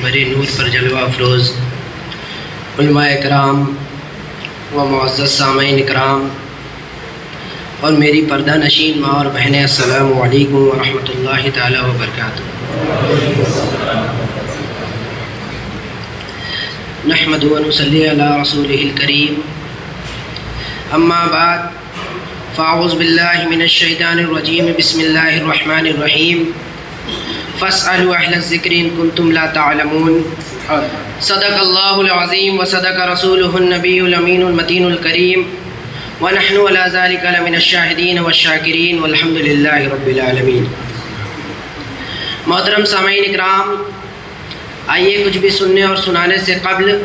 بھرے نور پر جلوہ افروز علماء اکرام و معزز سامعین اکرام اور میری پردہ نشین ماں اور بہنیں، السلام علیکم ورحمۃ اللہ تعالی وبرکاتہ۔ نحمد و نصلی علی رسولہ الکریم، اما بعد فاعوذ باللہ من الشیطان الرجیم، بسم اللہ الرحمن الرحیم، فاسألوا اہل الذکر ان کنتم لا تعلمون۔ صدق اللہ العظیم و صدق رسولہ النبی الامین المتین الکریم، ونحن علی ذلک لمن الشاہدین والشاکرین والحمد للہ رب العالمین۔ محترم سامعین اکرام، آئیے کچھ بھی سننے اور سنانے سے قبل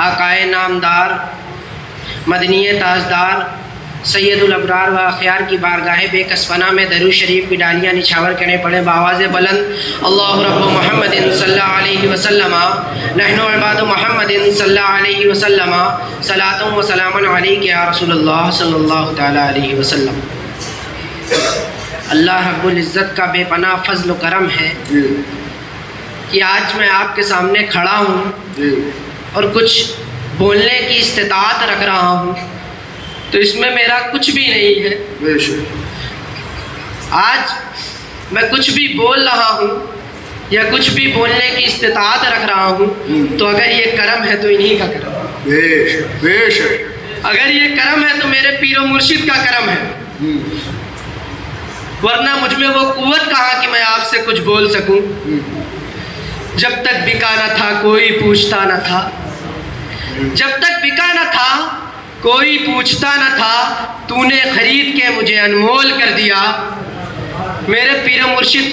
آقائے نامدار، مدنی تاجدار، سید الابرار و اخیار کی بارگاہ بے کسفنہ میں درود شریف کی ڈالیاں نچھاور کرنے پڑے بآواز بلند، اللہ رب محمد صلی اللہ علیہ وسلم، نحن عباد محمد صلی اللہ علیہ وسلم، صلاۃ و سلام علیک یا رسول اللہ صلی اللہ تعالی علیہ وسلم۔ اللہ رب العزت کا بے پناہ فضل و کرم ہے کہ آج میں آپ کے سامنے کھڑا ہوں اور کچھ بولنے کی استطاعت رکھ رہا ہوں، تو اس میں میرا کچھ بھی نہیں ہے۔ آج میں کچھ بھی بول رہا ہوں یا کچھ بھی بولنے کی استطاعت رکھ رہا ہوں تو اگر یہ کرم ہے تو انہی کا کرم ہے، اگر یہ کرم ہے تو میرے پیر و مرشد کا کرم ہے، ورنہ مجھ میں وہ قوت کہاں کہ میں آپ سے کچھ بول سکوں۔ جب تک بکا نہ تھا کوئی پوچھتا نہ تھا، جب تک بکا نہ تھا کوئی پوچھتا نہ تھا، تو نے خرید کے مجھے انمول کر دیا۔ میرے پیر و مرشد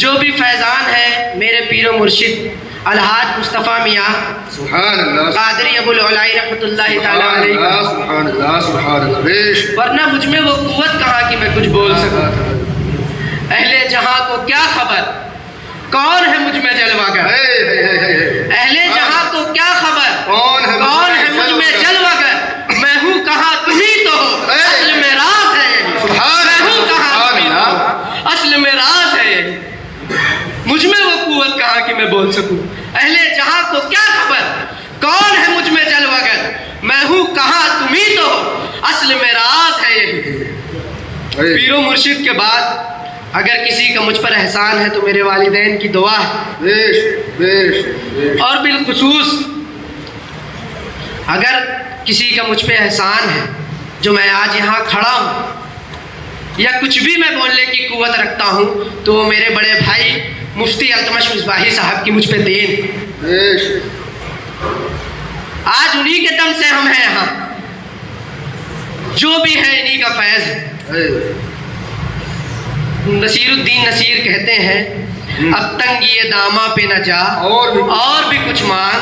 جو بھی فیضان ہے، میرے پیر و مرشد الحاج مصطفیٰ میاں قادری ابو العلائی رحمۃ اللہ تعالیٰ علیہ، ورنہ مجھ میں وہ قوت کہاں کہ میں کچھ بول سکوں۔ اہل جہاں کو کیا خبر کون ہے مجھ میں جلوہ گر، اہل جہاں کو کیا خبر کون ہے مجھ میں جلوہ گر، میں ہوں کہاں تمہیں تو ہو، اصل میں راز ہے یہی، میں ہوں کہاں تمہیں تو ہو، اصل میں راز ہے یہی، مجھ میں وہ قوت کہاں کہ میں بول سکوں۔ اہل جہاں کو کیا خبر کون ہے مجھ میں جلوہ گر، میں ہوں کہاں تمہیں تو ہو، اصل میں راز ہے یہی۔ پیر و مرشد کے بعد اگر کسی کا مجھ پر احسان ہے تو میرے والدین کی دعا ہے، اور بالخصوص اگر کسی کا مجھ پہ احسان ہے جو میں آج یہاں کھڑا ہوں یا کچھ بھی میں بولنے کی قوت رکھتا ہوں تو وہ میرے بڑے بھائی مفتی التمش مصباحی صاحب کی مجھ پہ دین۔ آج انہی کے دم سے ہم ہیں یہاں، جو بھی ہے انہی کا فیض ہے۔ نصیر الدین نصیر کہتے ہیں، اب تنگی داماں پہ نہ جا اور بھی کچھ مانگ،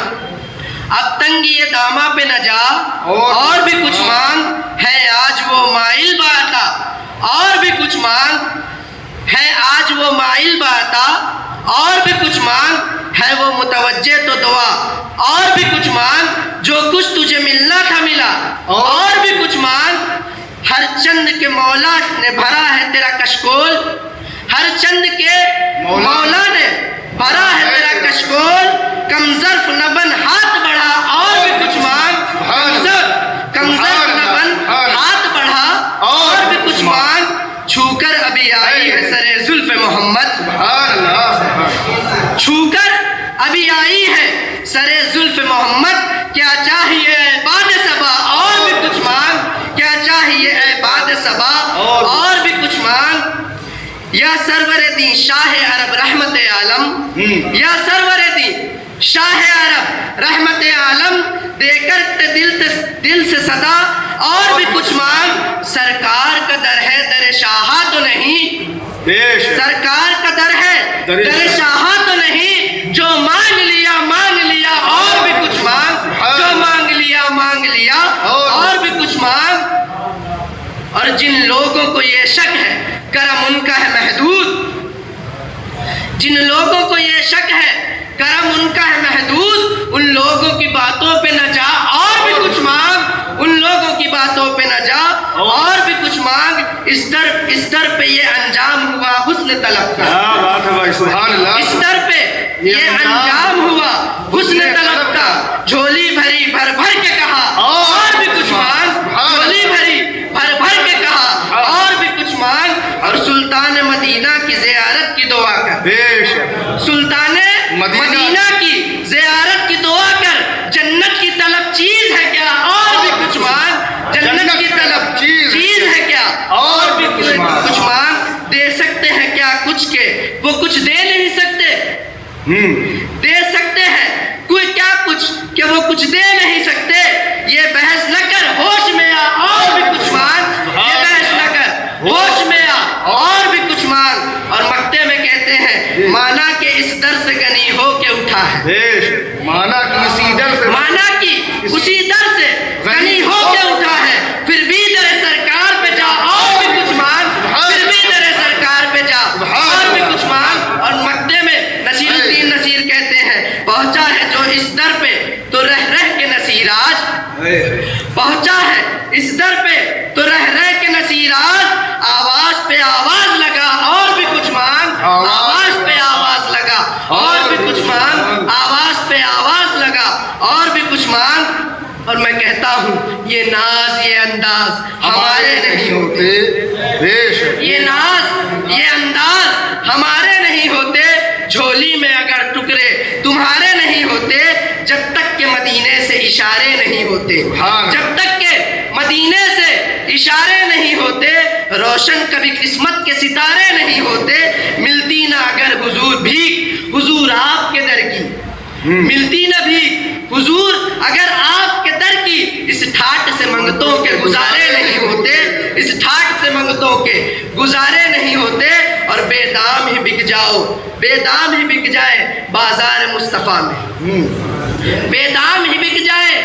اب تنگی داماں پہ نہ جا اور بھی کچھ مانگ، ہے آج وہ مائل باتا اور بھی کچھ مانگ، ہے آج وہ مائل باتا اور بھی کچھ مانگ، ہے وہ متوجہ تو دعا اور بھی کچھ مانگ، جو کچھ تجھے ملنا تھا ملا اور بھی کچھ مانگ، ہر چند کے مولا نے بھرا ہے تیرا کشکول، ہر چند کے مولا نے بھرا ہے تیرا کشکول، کم ظرف نہ بن ہاتھ بڑھا اور بھی کچھ مانگ، کم ظرف نہ بن ہاتھ بڑھا اور بھی کچھ مانگ، چھو کر ابھی آئی ہے سر زلف محمد، چھو کر ابھی آئی ہے سر زلف محمد، کیا چاہیے اے باد صبا اور بھی کچھ مانگ، کیا چاہیے اے باد صبا اور بھی کچھ مانگ، یا سرور دین شاہ عرب رحمت عالم، یا سرور دین شاہ عرب رحمت عالم، دے کر دل سے صدا اور بھی کچھ مانگ، سرکار کا در ہے در شاہا تو نہیں، سرکار کا در ہے در شاہا تو نہیں، جو مانگ لیا اور بھی کچھ مانگ، جو مانگ لیا اور بھی کچھ مانگ۔ اور جن لوگوں کو یہ شک ہے کرم ان کا ہے محدود، جن لوگوں کو یہ شک ہے کرم ان کا ہے محدود، ان لوگوں کی باتوں پہ نہ جا اور بھی کچھ مانگ، ان لوگوں کی باتوں پہ نہ جا اور بھی کچھ مانگ، اس در پہ یہ انجام ہوا حسن طلب کا، اس در پہ یہ انجام ہوا حسن طلب کا، جھولی بھری بھر بھر کے کہا اور بھی کچھ مانگ، جھولی بھری بھر بھر کے کہا اور بھی کچھ مانگ، اور سلطان مدینہ کی زیارت کی دعا کر، سلطان مدینہ کی زیارت کی دعا کر، جنت کی طلب چیز ہے کیا اور بھی کچھ مانگ، جنت کی طلب چیز ہے کیا اور بھی کچھ مانگ، دے سکتے ہیں کیا کچھ کے وہ کچھ دے نہیں سکتے، دے سکتے ہیں کوئی کیا کچھ کہ وہ کچھ دے نہیں سکتے، یہ بحث نہ کر ہوش میں آ اور بھی کچھ مانگ، یہ بحث نہ کر ہوش میں آ اور بھی کچھ مانگ، اور مکتے میں کہتے ہیں مانا کہ اس در سے غنی ہو کے اٹھا ہے، مانا کی اسی در سے غنی ہو کے اٹھا ہے، پھر بھی در سرکار پہ جا اور بھی کچھ مانگ، پھر بھی در سرکار پہ جا اور بھی کچھ مانگ، اور مکتے میں نصیر الدین نصیر کہتے ہیں پہنچا ہے جو اس در پہ تو رہ رہ کے نصیر آج، پہنچا ہے اس در پہ تو رہ رہ کے نصیر آج، آواز پہ آواز لگا اور بھی کچھ مانگ، آواز پہ آواز لگا اور بھی کچھ مانگ، آواز پہ آواز لگا اور بھی کچھ مانگ، اور میں کہتا ہوں یہ ناز یہ انداز ہمارے نہیں ہوتے، یہ ناز یہ انداز ہمارے نہیں ہوتے، جھولی میں اگر ٹکڑے تمہارے نہیں ہوتے، جب تک کہ مدینے سے اشارے نہیں ہوتے، جب تک کہ مدینے سے اشارے نہیں ہوتے، روشن کبھی قسمت کے ستارے نہیں ہوتے، ملتی نہ اگر حضور بھیک حضور آپ کے در کی، ملتی نہ بھیک حضور اگر آپ کے در کی، اس ٹھاٹ سے منگتوں کے گزارے نہیں ہوتے، اس ٹھاٹ سے منگتوں کے گزارے نہیں ہوتے، اور بے دام ہی بک جاؤ، بے دام ہی بک جائے بازار مصطفیٰ میں، بے دام ہی بک جائے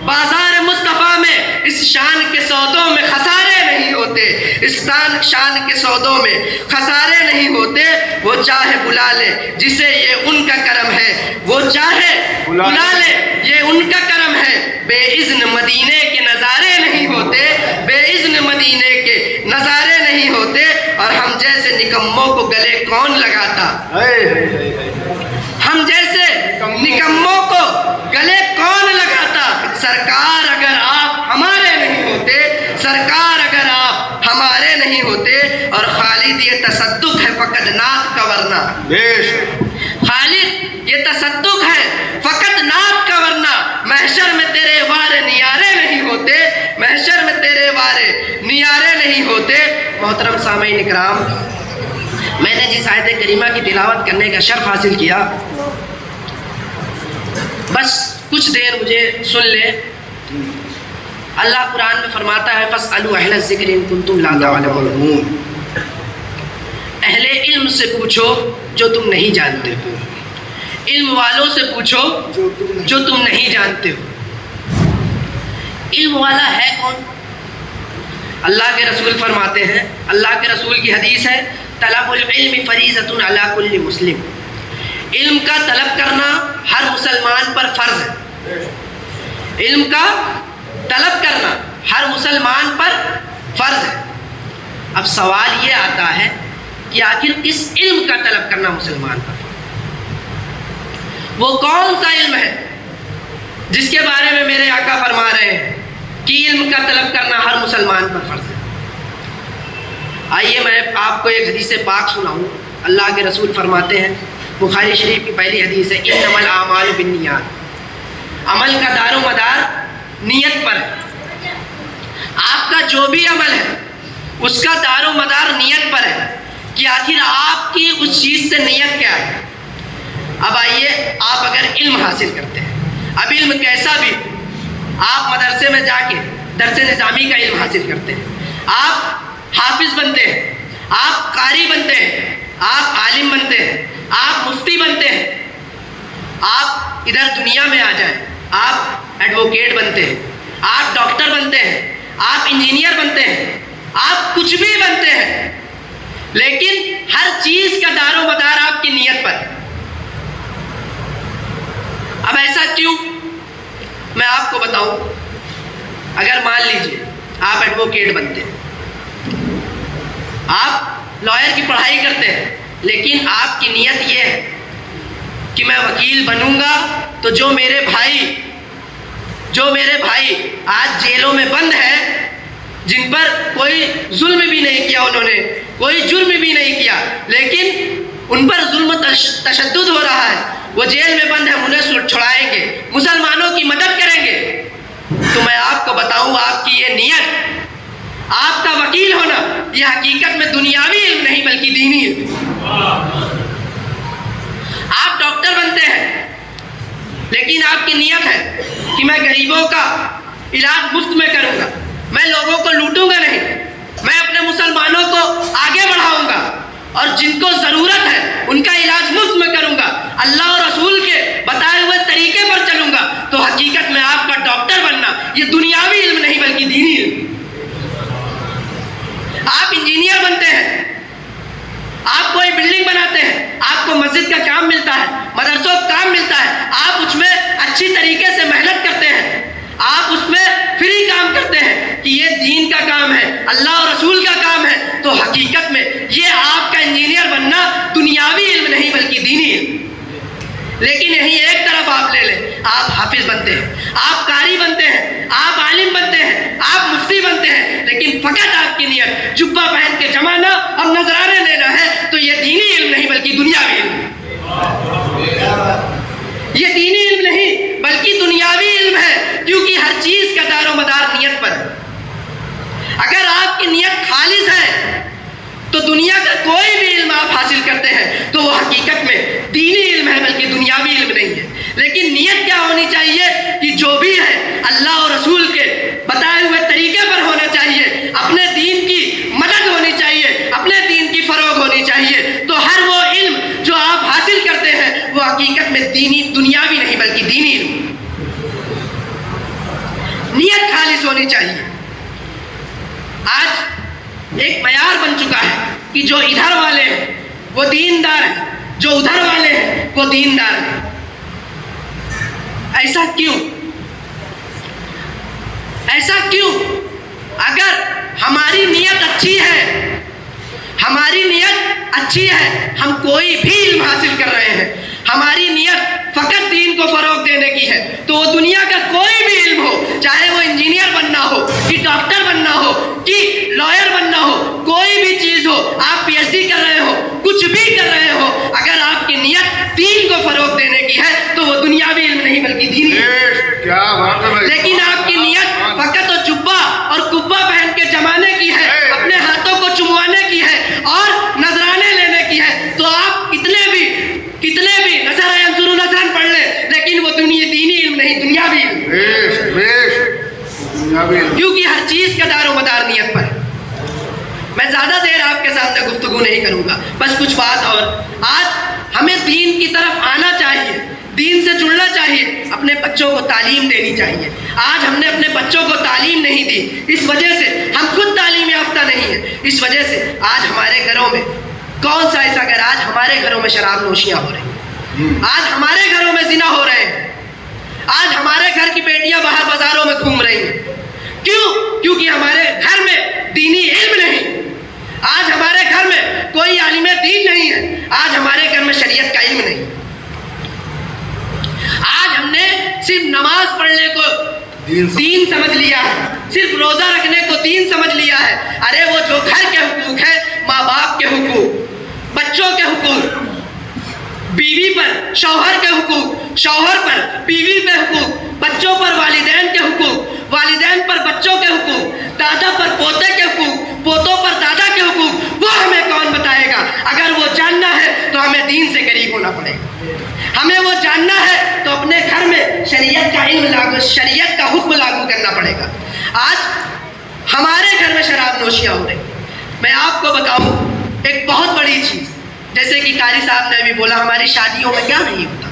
بازار مصطفیٰ میں، اس شان کے سودوں میں خسارے نہیں ہوتے، اس شان کے سودوں میں خسارے نہیں ہوتے، وہ چاہے بلا لے جسے یہ ان کا کرم ہے، وہ چاہے بلا لے یہ ان کا کرم ہے، بے اذن مدینے کے نظارے نہیں ہوتے، بے اذن مدینے کے نظارے نہیں ہوتے، اور ہم جیسے نکموں کو گلے کون لگاتا، ہم جیسے نکموں کو گلے کون لگاتا، سرکار اگر آپ ہمارے نہیں ہوتے، سرکار اگر آپ ہمارے نہیں ہوتے، اور خالد یہ تصدق ہے فقط نعت کا ورنہ، خالد یہ تصدق ہے فقط نعت کا ورنہ، محشر میں تیرے وارے نیارے نہیں ہوتے، محشر میں تیرے وارے نیارے نہیں ہوتے۔ محترم سامعین اکرام، میں نے جس آیت کریمہ کی تلاوت کرنے کا شرف حاصل کیا، بس کچھ دیر مجھے سن لیں۔ اللہ قرآن میں فرماتا ہے فَاسْأَلُوا أَهْلَ الذِّكْرِ إِن كُنتُمْ لَا تَعْلَمُونَ، اہل علم سے پوچھو جو تم نہیں جانتے ہو، علم والوں سے پوچھو جو تم نہیں جانتے ہو۔ علم والا ہے کون؟ اللہ کے رسول فرماتے ہیں، اللہ کے رسول کی حدیث ہے طلب العلم فریضۃ علی کل مسلم، علم کا طلب کرنا ہر مسلمان پر فرض ہے، علم کا طلب کرنا ہر مسلمان پر فرض ہے۔ اب سوال یہ آتا ہے کہ آخر کس علم کا طلب کرنا مسلمان پر فرض ہے؟ وہ کون سا علم ہے جس کے بارے میں میرے آقا فرما رہے ہیں کہ علم کا طلب کرنا ہر مسلمان پر فرض ہے؟ آئیے میں آپ کو ایک حدیث پاک سناؤں۔ اللہ کے رسول فرماتے ہیں، بخاری شریف کی پہلی حدیث ہے، انما الاعمال بالنیات، عمل کا دار و مدار نیت پر ہے، آپ کا جو بھی عمل ہے اس کا دار و مدار نیت پر ہے کہ آخر آپ کی اس چیز سے نیت کیا ہے۔ اب آئیے، آپ اگر علم حاصل کرتے ہیں، اب علم کیسا بھی، آپ مدرسے میں جا کے درس نظامی کا علم حاصل کرتے ہیں، آپ حافظ بنتے ہیں، آپ قاری بنتے ہیں، آپ عالم بنتے ہیں، آپ مفتی بنتے ہیں، آپ ادھر دنیا میں آ جائیں، آپ ایڈوکیٹ بنتے ہیں، آپ ڈاکٹر بنتے ہیں، آپ انجینئر بنتے ہیں، آپ کچھ بھی بنتے ہیں، لیکن ہر چیز کا دار و مدار آپ کی نیت پر۔ اب ایسا کیوں؟ میں آپ کو بتاؤں، اگر مان لیجئے آپ ایڈوکیٹ بنتے ہیں، آپ لائر کی پڑھائی کرتے ہیں، لیکن آپ کی نیت یہ ہے کہ کہ میں وکیل بنوں گا تو جو میرے بھائی آج جیلوں میں بند ہیں، جن پر کوئی ظلم بھی نہیں کیا، انہوں نے کوئی جرم بھی نہیں کیا، لیکن ان پر ظلم و تشدد ہو رہا ہے، وہ جیل میں بند ہیں، انہیں چھڑائیں گے، مسلمانوں کی مدد کریں گے، تو میں آپ کو بتاؤں آپ کی یہ نیت، آپ کا وکیل ہونا، یہ حقیقت میں دنیاوی علم نہیں بلکہ دینی علم۔ آپ ڈاکٹر بنتے ہیں لیکن آپ کی نیت ہے کہ میں غریبوں کا علاج مفت میں کروں گا، میں لوگوں کو لوٹوں گا نہیں، میں اپنے مسلمانوں کو آگے بڑھاؤں گا اور جن کو ضرورت ہے ان کا علاج مفت میں کروں گا، اللہ اور رسول کے بتائے ہوئے طریقے پر چلوں گا، تو حقیقت میں آپ کا ڈاکٹر بننا یہ دنیاوی علم نہیں بلکہ دینی علم۔ آپ انجینئر بنتے ہیں، آپ کوئی بلڈنگ بناتے ہیں، آپ کو مسجد کا کام ملتا ہے، مدرسوں کا کام ملتا ہے، آپ اس میں اچھی طریقے سے محنت کرتے ہیں، آپ اس میں فری کام کرتے ہیں کہ یہ دین کا کام ہے، اللہ اور رسول کا کام ہے، تو حقیقت میں یہ آپ کا انجینئر بننا دنیاوی علم نہیں بلکہ دینی علم۔ لیکن یہیں ایک طرف آپ لے لیں، آپ حافظ بنتے ہیں، آپ قاری بنتے ہیں، آپ عالم بنتے ہیں، آپ مفتی بنتے ہیں، لیکن فقط آپ کی نیت جبہ پہن کے جمانا اور نذرانے لینا ہے، تو یہ دینی علم نہیں بلکہ دنیاوی علم۔ یہ دینی علم نہیں بلکہ دنیاوی علم ہے، کیونکہ ہر چیز کا دار و مدار نیت پر ہے۔ اگر آپ کی نیت خالص ہے تو دنیا کا کوئی بھی علم آپ حاصل کرتے ہیں تو وہ حقیقت میں دینی علم ہے بلکہ دنیاوی علم نہیں ہے۔ لیکن نیت کیا ہونی چاہیے کہ جو بھی ہے اللہ اور رسول کے بتائے ہوئے طریقے پر ہونا چاہیے، اپنے دین کی مدد ہونی چاہیے، اپنے دین کی فروغ ہونی چاہیے، تو ہر وہ علم جو آپ حاصل کرتے ہیں وہ حقیقت میں دنیاوی نہیں بلکہ دینی علم۔ نیت خالص ہونی چاہیے۔ آج ایک معیار بن چکا ہے کہ جو ادھر والے ہیں وہ دیندار ہیں، جو ادھر والے ہیں وہ دیندار ہیں۔ ایسا کیوں؟ ایسا کیوں؟ اگر ہماری نیت اچھی ہے، ہماری نیت اچھی ہے، ہم کوئی بھی علم حاصل کر رہے ہیں، ہماری نیت فقط دین کو فروغ دینے کی ہے، تو وہ دنیا کا کوئی بھی علم ہو، چاہے وہ انجینئر بننا ہو کہ ڈاکٹر بننا ہو کہ لائر بننا ہو، کوئی بھی چیز ہو، آپ پی ایچ ڈی کر رہے ہو، کچھ بھی کر رہے ہو، اگر آپ کی نیت دین کو فروغ دینے کی ہے تو وہ دنیاوی علم نہیں بلکہ دینی علم۔ لیکن آپ کی نیت فقط و جبہ اور کبہ پہن کے جمانے کی ہے، اپنے ہاتھوں کو چموانے کی ہے اور نذرانے لینے کی ہے، تو آپ کتنے بھی نظر ینظرون نظرن پڑھ لیں، لیکن وہ دینی علم نہیں، دنیاوی علم۔ کیونکہ ہر چیز کا دار و مدار نیت پر ہے۔ میں زیادہ دیر آپ کے سامنے گفتگو نہیں کروں گا، بس کچھ بات اور۔ آج ہمیں دین کی طرف آنا چاہیے، دین سے جڑنا چاہیے، اپنے بچوں کو تعلیم دینی چاہیے۔ آج ہم نے اپنے بچوں کو تعلیم نہیں دی، اس وجہ سے ہم خود تعلیم یافتہ نہیں ہیں، اس وجہ سے آج ہمارے گھروں میں کون سا ایسا گھر، آج ہمارے گھروں میں شراب نوشیاں ہو رہی ہیں، آج ہمارے گھروں میں زنا ہو رہے ہیں، آج ہمارے گھر کی بیٹیاں باہر بازاروں میں گھوم رہی ہیں۔ کیوں؟ کیونکہ ہمارے گھر میں دینی علم نہیں، آج ہمارے گھر میں کوئی عالم دین نہیں ہے، آج ہمارے گھر میں شریعت کا علم نہیں۔ آج ہم نے صرف نماز پڑھنے کو دین سمجھ لیا ہے، صرف روزہ رکھنے کو دین سمجھ لیا ہے۔ ارے وہ جو گھر کے حقوق ہیں، ماں باپ کے حقوق، بچوں کے حقوق، بیوی پر شوہر کے حقوق، شوہر پر بیوی کے حقوق، بچوں پر والدین کے حقوق، والدین پر بچوں کے حقوق، دادا پر پوتے کے حقوق، پوتوں پر دادا کے حقوق، وہ ہمیں کون بتائے گا؟ اگر وہ جاننا ہے تو ہمیں دین سے قریب ہونا پڑے گا۔ ہمیں وہ جاننا ہے تو اپنے گھر میں شریعت کا علم لاگو، شریعت کا حکم لاگو کرنا پڑے گا۔ آج ہمارے گھر میں شراب نوشیاں ہو رہی، میں آپ کو بتاؤں ایک بہت بڑی چیز، جیسے کہ قاری صاحب نے بھی بولا ہماری شادیوں میں کیا نہیں ہوتا،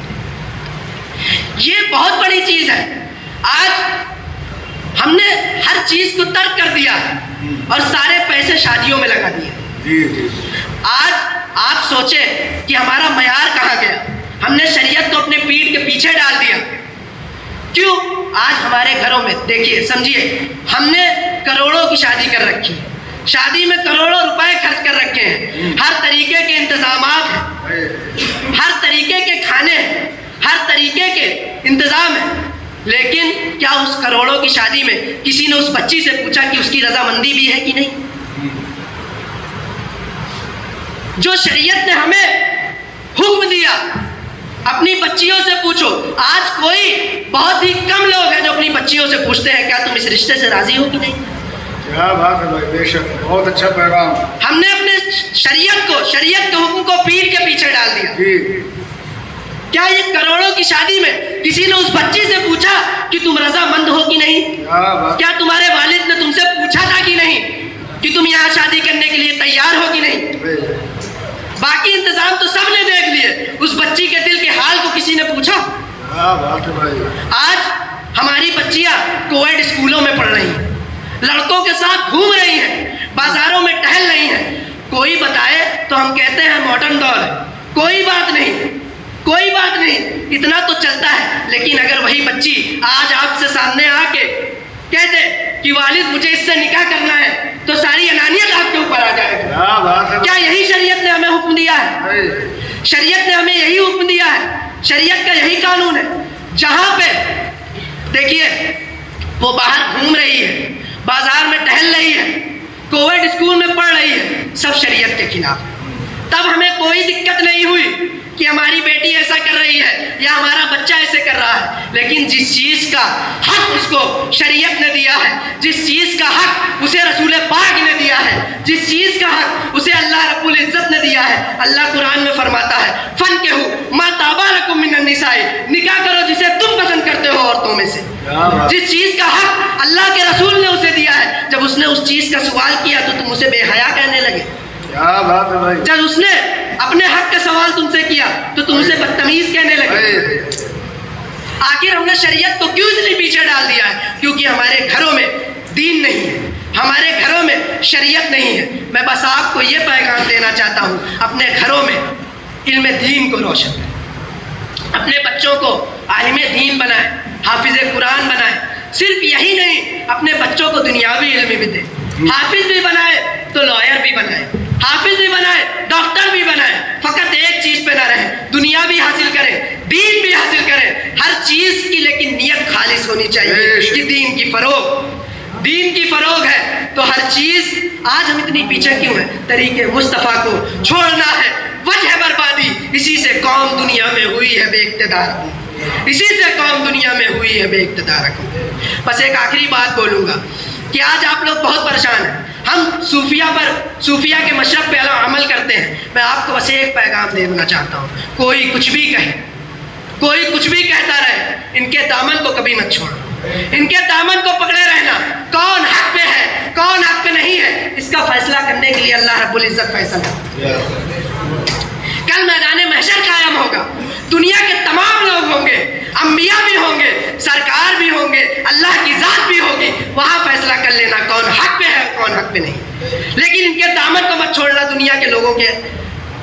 یہ بہت بڑی چیز ہے۔ آج ہم نے ہر چیز کو ترک کر دیا اور سارے پیسے شادیوں میں لگا دیے۔ آج آپ سوچیں کہ ہمارا معیار کہاں گیا، ہم نے شریعت کو اپنے پیٹھ کے پیچھے ڈال دیا۔ کیوں؟ آج ہمارے گھروں میں دیکھیے، سمجھیے، ہم نے کروڑوں کی شادی کر رکھی، شادی میں کروڑوں روپے خرچ کر رکھے ہیں، ہر طریقے کے انتظامات ہیں، ہر طریقے کے کھانے ہیں، کیا اس کروڑوں کی شادی میں کسی نے اس بچی سے پوچھا کہ اس کی رضامندی بھی ہے کہ نہیں؟ جو شریعت نے ہمیں حکم دیا اپنی بچیوں سے پوچھو. آج کوئی بہت ہی کم لوگ ہیں جو اپنی بچیوں سے پوچھتے ہیں کیا تم اس رشتے سے راضی ہو کہ نہیں. کیا بات ہے بھائی، بے شک بہت اچھا پیغام. ہم نے اپنے شریعت کے حکم کو پیٹ کے پیچھے ڈال دیا. جی کیا یہ کروڑوں کی شادی میں کسی نے اس بچی سے پوچھا کہ تم رضامند ہو کہ نہیں؟ کیا بات. کیا تمہارے والد نے تم سے پوچھا تھا کہ نہیں کہ تم یہاں شادی کرنے کے لیے تیار ہو کہ نہیں؟ باقی انتظام تو سب نے دیکھ لیے، اس بچی کے دل کے حال کو کسی نے پوچھا؟ کیا بات ہے بھائی. آج ہماری بچیاں کوویڈ اسکولوں میں پڑھ رہی ہیں، لڑکوں کے ساتھ گھوم رہی ہیں، بازاروں میں ٹہل رہی ہیں. کوئی بتائے تو ہم کہتے ہیں ماڈرن دور ہے. کوئی بات نہیں، کوئی بات نہیں، اتنا تو چلتا ہے. لیکن اگر وہی بچی آج آپ سے سامنے آ کے کہہ دے کہ والد مجھے اس سے نکاح کرنا ہے تو ساری انانیت آپ کے اوپر آ جائے گی. کیا بات ہے. کیا یہی شریعت نے ہمیں حکم دیا ہے؟ شریعت نے ہمیں یہی حکم دیا ہے، شریعت کا یہی قانون ہے. جہاں پہ دیکھیے وہ باہر گھوم رہی ہے، بازار میں ٹہل رہی ہے، کوویڈ اسکول میں پڑھ رہی ہے، سب شریعت کے خلاف. تب ہمیں کوئی دقت نہیں ہوئی کہ ہماری بیٹی ایسا کر رہی ہے یا ہمارا بچہ ایسے کر رہا ہے. لیکن جس چیز کا حق اس کو شریعت نے دیا ہے، جس چیز کا حق اسے رسول پاک نے دیا ہے، جس چیز کا حق اسے اللہ رب العزت نے دیا ہے، اللہ قرآن میں فرماتا ہے فَانْكِحُوا مَا طَابَ لَكُم مِّنَ النِّسَاءِ، نکاح کرو جسے تم پسند کرتے ہو عورتوں میں سے. جس چیز کا حق اللہ کے رسول نے اسے دیا ہے، جب اس نے اس چیز کا سوال کیا تو تم اسے بے حیا کہنے لگے. کیا بات ہے بھائی. جب اس نے اپنے حق کا سوال تم سے کیا تو تم اسے بدتمیز کہنے لگے. آخر ہم نے شریعت کو کیوں اتنی پیچھے ڈال دیا ہے؟ کیونکہ ہمارے گھروں میں دین نہیں ہے، ہمارے گھروں میں شریعت نہیں ہے. میں بس آپ کو یہ پیغام دینا چاہتا ہوں، اپنے گھروں میں علم دین کو روشن کریں، اپنے بچوں کو عالم دین بنائیں، حافظ قرآن بنائیں. صرف یہی نہیں، اپنے بچوں کو دنیاوی علم بھی دیں. حافظ بھی بنائے تو لائر بھی بنائے، حافظ بھی بنائے ڈاکٹر بھی بنائے. فقط ایک چیز پہ نہ رہیں، دنیا بھی حاصل کریں، دین بھی حاصل کریں. ہر چیز کی لیکن نیت خالص ہونی چاہیے کہ دین کی فروغ ہے تو ہر چیز. آج ہم اتنی پیچھے کیوں ہیں؟ طریقے مصطفیٰ کو چھوڑنا ہے وجہ بربادی. اسی سے قوم دنیا میں ہوئی ہے بے اقتدار، اسی سے قوم دنیا میں ہوئی ہے بے اقتدار. بس ایک آخری بات بولوں گا کہ آج آپ لوگ بہت پریشان ہیں. ہم صوفیہ کے مشرق پہ عمل کرتے ہیں. میں آپ کو بس ایک پیغام دینا چاہتا ہوں، کوئی کچھ بھی کہے، کوئی کچھ بھی کہتا رہے، ان کے دامن کو کبھی مت چھوڑو، ان کے دامن کو پکڑے رہنا. کون حق پہ ہے کون حق پہ نہیں ہے اس کا فیصلہ کرنے کے لیے اللہ رب العزت فیصلہ. کل میدان محشر قائم ہوگا، دنیا کے تمام لوگ ہوں گے، انبیاء بھی ہوں گے، سرکار بھی ہوں گے، اللہ کی ذات بھی ہوگی. وہاں فیصلہ کر لینا کون حق پہ ہے کون حق پہ نہیں. لیکن ان کے دامن کو مت چھوڑنا دنیا کے لوگوں کے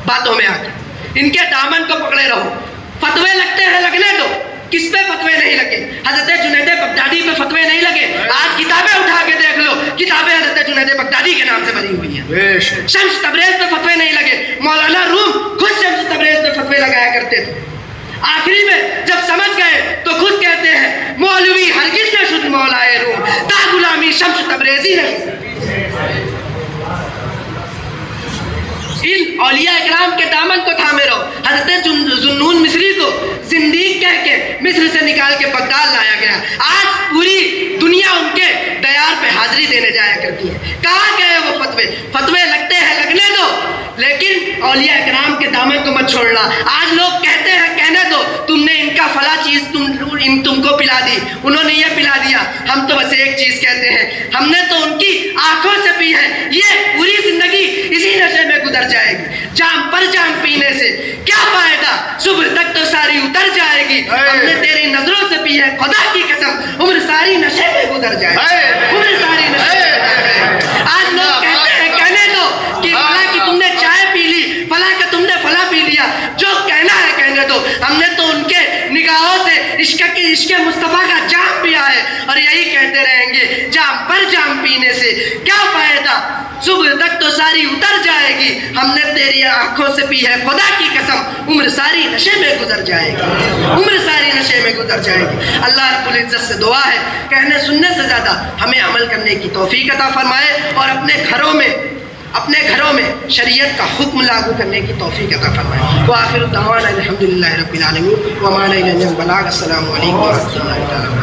باتوں میں آ کے. ان کے دامن کو پکڑے رہو. فتوے لگتے ہیں لگنے دو. کس پہ فتوے نہیں لگے؟ حضرت جنید بغدادی پہ فتوے نہیں لگے. آج کتابیں اٹھا کے دیکھ لو، کتابیں حضرت جنید بغدادی کے نام سے بنی ہوئی ہیں. شمس تبریز پہ فتوے نہیں لگے. مولانا روم خود شمس تبریز پہ فتوے لگایا کرتے تھے. آخری میں جب سمجھ گئے تو خود کہتے ہیں مولوی ہرگز نہ شد مولائے روم، تا غلامی شمس تبریزی نہیں. ان اولیاء اکرام کے دامن کو تھامے رہو. حضرت ذوالنون مصری کو زندیق کہہ کے مصر سے نکال کے بغداد لایا گیا. آج پوری دنیا ان کے دیار پہ حاضری دینے جایا کرتی ہے. کہاں گئے وہ فتوے؟ فتوے لگتے ہیں لگنے دو، لیکن اولیاء اکرام کے دامن کو مت چھوڑنا. آج لوگ کہتے ہیں کہنے دو، تم نے ان کا فلاں چیز تم کو پلا دی، انہوں نے یہ پلا دیا. ہم تو بس ایک چیز کہتے ہیں، ہم نے تو ان کی آنکھوں سے پی ہے. یہ پوری زندگی اسی نشے میں گزر جائے گی. جام پر جام پینے سے کیا فائدہ، صبح تک تو ساری اتر جائے گی. ہم نے تیری نظروں سے پی ہے خدا کی قسم، عمر ساری نشے میں گزر جائے گی، عمر ساری نشے میں گزر جائے گی. آج لوگ کہتے ہیں کہنے دو کہ فلاں کی تم نے چائے پی لی، فلاں کا تم نے فلاں پی لیا. جو کہنا ہے کہنے دو. ہم نے تو ان کے نگاہوں سے عشق مصطفیٰ کا جام پیا ہے اور یہی کہتے رہیں گے. جام پر جام پینے سے کیا فائدہ، صبح تک تو ساری اتر جائے گی. ہم نے تیری آنکھوں سے پی ہے خدا کی قسم، عمر ساری نشے میں گزر جائے گی، عمر ساری نشے نشے میں گزر جائے گی۔ اللہ رب العزت سے دعا ہے کہنے سننے سے زیادہ ہمیں عمل کرنے کی توفیق عطا فرمائے اور اپنے گھروں میں شریعت کا حکم لاگو کرنے کی توفیق عطا فرمائے۔ وآخر دعوانا الحمدللہ رب العالمین وما علینا الا البلاغ۔ السلام علیکم ورحمۃ اللہ تعالیٰ۔